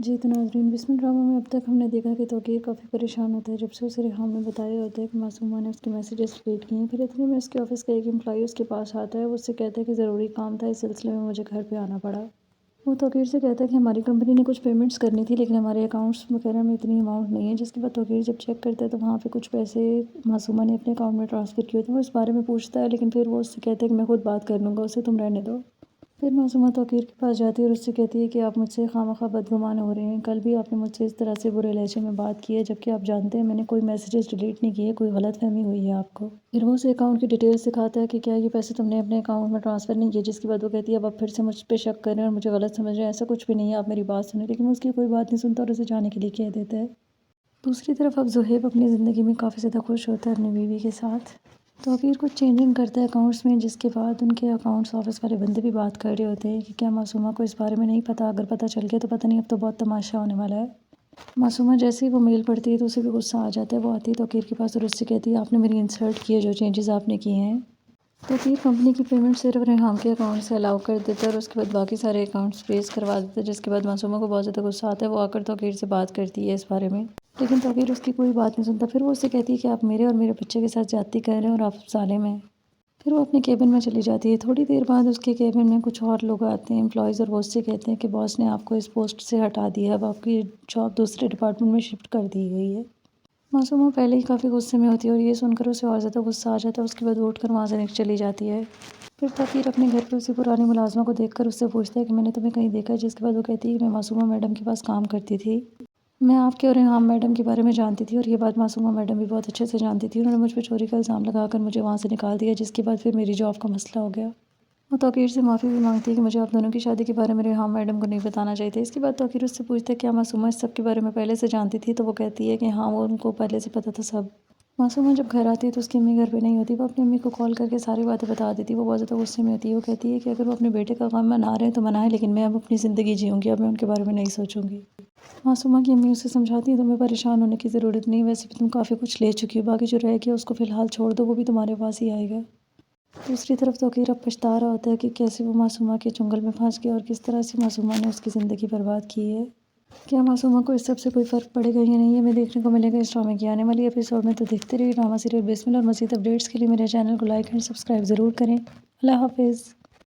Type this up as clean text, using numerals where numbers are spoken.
جی تو ناظرین، بسم ڈرامہ میں اب تک ہم نے دیکھا کہ توقیر کافی پریشان ہوتا ہے جب سے اسے ریحام نے بتایا ہوتا ہے کہ معصومہ نے اس کے میسیجز ڈیلیٹ کیے ہیں۔ پھر اتنے میں اس کے آفس کا ایک امپلائی اس کے پاس آتا ہے۔ وہ اس سے کہتا ہے کہ ضروری کام تھا، اس سلسلے میں مجھے گھر پہ آنا پڑا۔ وہ توقیر سے کہتا ہے کہ ہماری کمپنی نے کچھ پیمنٹس کرنی تھی لیکن ہمارے اکاؤنٹس وغیرہ میں اتنی اماؤنٹ نہیں ہے، جس کے بعد توقیر جب چیک کرتا ہے تو وہاں پہ کچھ پیسے معصومہ نے اپنے اکاؤنٹ میں ٹرانسفر کیے ہوتے ہیں۔ وہ اس بارے میں پوچھتا ہے لیکن پھر وہ اس سے کہتا ہے کہ میں خود بات کر لوں گا، اسے تم رہنے دو۔ پھر معصومہ توقیر کے پاس جاتی ہے اور اس سے کہتی ہے کہ آپ مجھ سے خواہ بدگمان ہو رہے ہیں۔ کل بھی آپ نے مجھ سے اس طرح سے برے لہجے میں بات کی ہے، جبکہ آپ جانتے ہیں میں نے کوئی میسیجز ڈیلیٹ نہیں کیے، کوئی غلط فہمی ہوئی ہے آپ کو۔ پھر وہ اسے اکاؤنٹ کی ڈیٹیلز دکھاتا ہے کہ کیا یہ پیسے تم نے اپنے اکاؤنٹ میں ٹرانسفر نہیں کیے، جس کے بعد وہ کہتی ہے اب آپ پھر سے مجھ پہ شک کر رہے ہیں اور مجھے غلط سمجھ رہے ہیں، ایسا کچھ بھی نہیں ہے، آپ میری بات سنیں۔ لیکن وہ اس کی کوئی بات نہیں سنتا اور اسے جانے کے لیے کہہ دیتا ہے۔ دوسری طرف اب زہیب اپنی زندگی میں کافی زیادہ خوش ہوتا ہے اپنی بیوی کے ساتھ۔ توقیر کچھ چینجنگ کرتا ہے اکاؤنٹس میں، جس کے بعد ان کے اکاؤنٹس آفس والے بندے بھی بات کر رہے ہوتے ہیں کہ کیا معصومہ کو اس بارے میں نہیں پتہ، اگر پتہ چل گیا تو پتہ نہیں اب تو بہت تماشا ہونے والا ہے۔ معصومہ جیسے ہی وہ میل پڑھتی ہے تو اسے بھی غصہ آ جاتا ہے۔ وہ آتی ہے توقیر کے پاس اور اس سے کہتی ہے آپ نے میری انسلٹ کی ہے جو چینجز آپ نے کیے ہیں۔ توقیر کمپنی کی پیمنٹ صرف ریحام کے اکاؤنٹ سے الاؤ کر دیتا ہے اور اس کے بعد باقی سارے اکاؤنٹس فریز کروا دیتا ہے، جس کے بعد معصومہ کو بہت زیادہ غصہ آتا ہے۔ وہ آ کر توقیر سے بات کرتی ہے اس بارے میں، لیکن توقیر اس کی کوئی بات نہیں سنتا۔ پھر وہ اس سے کہتی ہے کہ آپ میرے اور میرے بچے کے ساتھ زیادتی کر رہے ہیں اور آپ ظالم ہیں۔ پھر وہ اپنے کیبن میں چلی جاتی ہے۔ تھوڑی دیر بعد اس کے کیبن میں کچھ اور لوگ آتے ہیں امپلائیز، اور وہ اس سے کہتے ہیں کہ باس نے آپ کو اس پوسٹ سے ہٹا دیا ہے، اب آپ کی جاب دوسرے ڈپارٹمنٹ میں شفٹ کر دی گئی ہے۔ معصومہ پہلے ہی کافی غصے میں ہوتی ہے اور یہ سن کر اسے اور زیادہ غصہ آ جاتا ہے۔ اس کے بعد وہ اٹھ کر وہاں سے چلی جاتی ہے۔ پھر توقیر اپنے گھر پہ اسی پرانی ملازمہ کو دیکھ کر اس سے پوچھتا ہے کہ میں نے تمہیں کہیں دیکھا ہے، جس کے بعد وہ کہتی ہے کہ میں معصومہ میڈم کے پاس کام کرتی تھی، میں آپ کے اور ریحام میڈم کے بارے میں جانتی تھی، اور یہ بات معصومہ میڈم بھی بہت اچھے سے جانتی تھی۔ انہوں نے مجھ پہ چوری کا الزام لگا کر مجھے وہاں سے نکال دیا، جس کے بعد پھر میری جاب کا مسئلہ ہو گیا۔ وہ توقیر سے معافی بھی مانگتی ہے کہ مجھے آپ دونوں کی شادی کے بارے میں ریحام میڈم کو نہیں بتانا چاہیے تھا۔ اس کے بعد توقیر اس سے پوچھتا ہے کیا معصومہ اس سب کے بارے میں پہلے سے جانتی تھی، تو وہ کہتی ہے کہ ہاں، وہ ان کو پہلے سے پتہ تھا سب۔ معصومہ جب گھر آتی ہے تو اس کی امی گھر پہ نہیں ہوتی۔ وہ اپنی امی کو کال کر کے ساری باتیں بتا دیتی ہے۔ وہ بہت زیادہ غصے میں ہوتی ہے۔ وہ کہتی ہے کہ اگر وہ اپنے بیٹے کا غم منا رہے ہیں تو منائیں، لیکن میں اب اپنی زندگی جیوں گی، اب میں ان کے بارے میں نہیں سوچوں گی۔ معصومہ کی امی اسے سمجھاتی ہیں تمہیں پریشان ہونے کی ضرورت نہیں، ویسے بھی تم کافی کچھ لے چکی ہو، باقی جو رہ گیا اس کو فی الحال چھوڑ دو، وہ بھی تمہارے پاس ہی آئے گا۔ دوسری طرف توقیر اب پچھتا رہا ہوتا ہے کہ کیسے وہ معصومہ کے چنگل میں پھنس گیا اور کس طرح سے معصومہ نے اس کی زندگی برباد کی ہے۔ کیا معصومہ کو اس سب سے کوئی فرق پڑے گا یا نہیں، ہمیں دیکھنے کو ملے گا اس ڈرامے کی آنے والی ایپیسوڈ میں۔ تو دیکھتے رہیے ڈرامہ سیریل بسمل، اور مزید اپڈیٹس کے لیے میرے چینل کو لائک اینڈ سبسکرائب ضرور کریں۔ اللہ حافظ۔